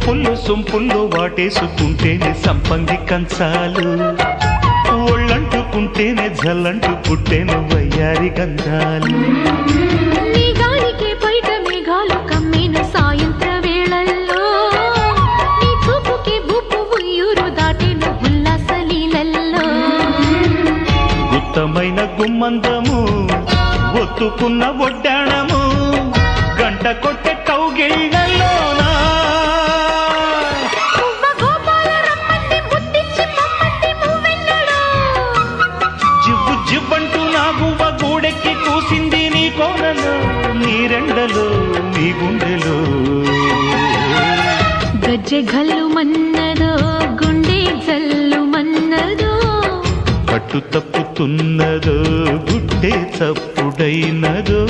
వంపుల్లో సొంపుల్లో వాటేసుకుంటేనే సంపంగి కంచాలు, ఒళ్ళంటుకుంటేనే జల్లంటు పుట్టేను వయ్యారి గంధాలు. నీ గాలికే బయట మేఘాలు కమ్మిన సాయంత్ర వేళల్లో, నీ చూపుకే బూపు ఉయ్యూరు దాటిన ఉల్లాస లీలల్లో. గుత్తమైన గుమ్మందము ఒత్తుకున్న ఒడ్డాణము, గంట కొట్టే కౌగిళ్ళలోనా జివ్వు జివ్వంటూ నా గువ్వ గూడెక్కి కూసింది నీ కోనలో, నీ రెండలో నీ గుండెలో. గజ్జె గల్లు మన్నదో గుండె జల్లు మన్నదో, పట్టు తప్పుతున్నదో గుడ్డే చప్పుడైనదో.